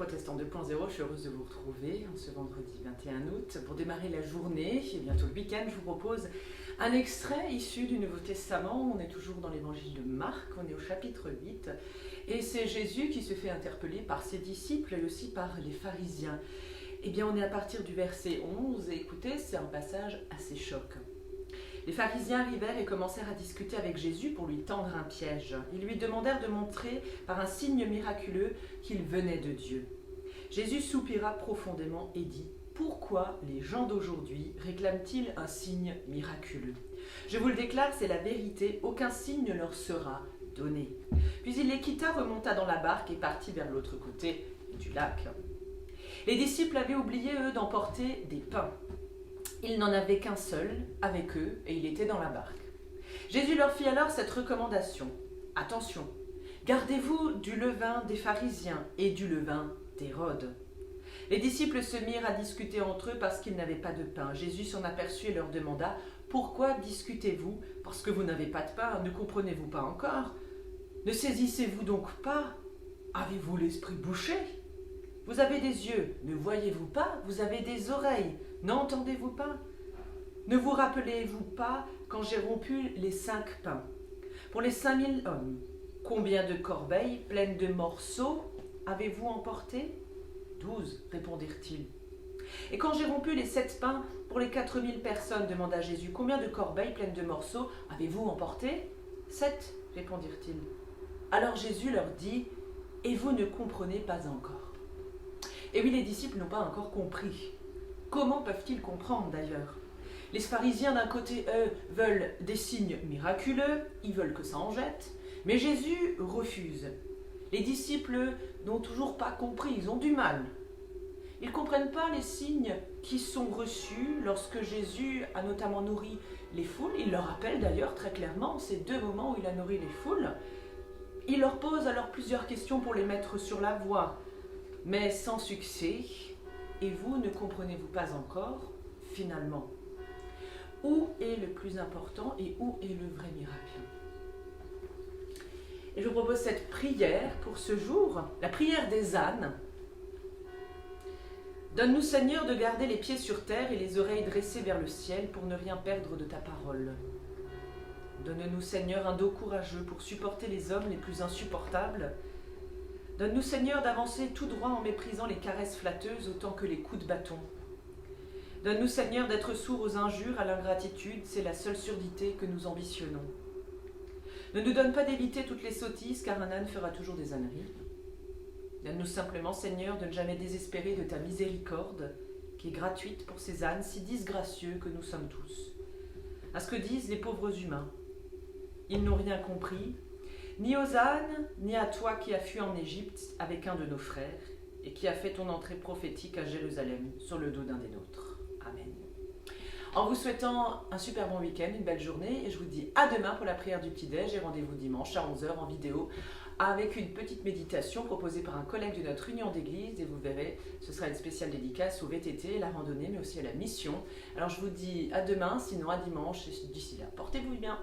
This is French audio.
Protestant 2.0, je suis heureuse de vous retrouver en ce vendredi 21 août. Pour démarrer la journée et bientôt le week-end, je vous propose un extrait issu du Nouveau Testament. On est toujours dans l'évangile de Marc, on est au chapitre 8. Et c'est Jésus qui se fait interpeller par ses disciples et aussi par les pharisiens. Eh bien, on est à partir du verset 11 et écoutez, c'est un passage assez choc. Les pharisiens arrivèrent et commencèrent à discuter avec Jésus pour lui tendre un piège. Ils lui demandèrent de montrer par un signe miraculeux qu'il venait de Dieu. Jésus soupira profondément et dit « Pourquoi les gens d'aujourd'hui réclament-ils un signe miraculeux ? Je vous le déclare, c'est la vérité, aucun signe ne leur sera donné. » Puis il les quitta, remonta dans la barque et partit vers l'autre côté du lac. Les disciples avaient oublié, eux, d'emporter des pains. Ils n'en avaient qu'un seul avec eux et il était dans la barque. Jésus leur fit alors cette recommandation. « Attention, gardez-vous du levain des pharisiens et du levain d'Hérode. » Les disciples se mirent à discuter entre eux parce qu'ils n'avaient pas de pain. Jésus s'en aperçut et leur demanda « Pourquoi discutez-vous? Parce que vous n'avez pas de pain, ne comprenez-vous pas encore? Ne saisissez-vous donc pas? Avez-vous l'esprit bouché? Vous avez des yeux, ne voyez-vous pas? Vous avez des oreilles, n'entendez-vous pas? Ne vous rappelez-vous pas quand j'ai rompu les 5 pains pour les 5000 hommes? Combien de corbeilles pleines de morceaux avez-vous emporté? 12, répondirent-ils. Et quand j'ai rompu les 7 pains pour les 4000 personnes, demanda Jésus, combien de corbeilles pleines de morceaux avez-vous emporté? 7, répondirent-ils. Alors Jésus leur dit, et vous ne comprenez pas encore. Et oui, les disciples n'ont pas encore compris. Comment peuvent-ils comprendre d'ailleurs? Les pharisiens d'un côté, eux, veulent des signes miraculeux, ils veulent que ça en jette, mais Jésus refuse. Les disciples n'ont toujours pas compris, ils ont du mal. Ils ne comprennent pas les signes qui sont reçus lorsque Jésus a notamment nourri les foules. Il leur rappelle d'ailleurs très clairement ces 2 moments où il a nourri les foules. Il leur pose alors plusieurs questions pour les mettre sur la voie, mais sans succès. Et vous, ne comprenez-vous pas encore, finalement, où est le plus important et où est le vrai miracle? Et je vous propose cette prière pour ce jour, la prière des ânes. Donne-nous, Seigneur, de garder les pieds sur terre et les oreilles dressées vers le ciel pour ne rien perdre de ta parole. Donne-nous, Seigneur, un dos courageux pour supporter les hommes les plus insupportables. Donne-nous, Seigneur, d'avancer tout droit en méprisant les caresses flatteuses autant que les coups de bâton. Donne-nous, Seigneur, d'être sourds aux injures, à l'ingratitude, c'est la seule surdité que nous ambitionnons. Ne nous donne pas d'éviter toutes les sottises, car un âne fera toujours des âneries. Donne-nous simplement, Seigneur, de ne jamais désespérer de ta miséricorde, qui est gratuite pour ces ânes si disgracieux que nous sommes tous. À ce que disent les pauvres humains. Ils n'ont rien compris, ni aux ânes, ni à toi qui as fui en Égypte avec un de nos frères, et qui a fait ton entrée prophétique à Jérusalem sur le dos d'un des nôtres. Amen. En vous souhaitant un super bon week-end, une belle journée, et je vous dis à demain pour la prière du petit-déj, et rendez-vous dimanche à 11 h en vidéo avec une petite méditation proposée par un collègue de notre union d'église, et vous verrez, ce sera une spéciale dédicace au VTT, la randonnée, mais aussi à la mission. Alors je vous dis à demain, sinon à dimanche, et d'ici là, portez-vous bien.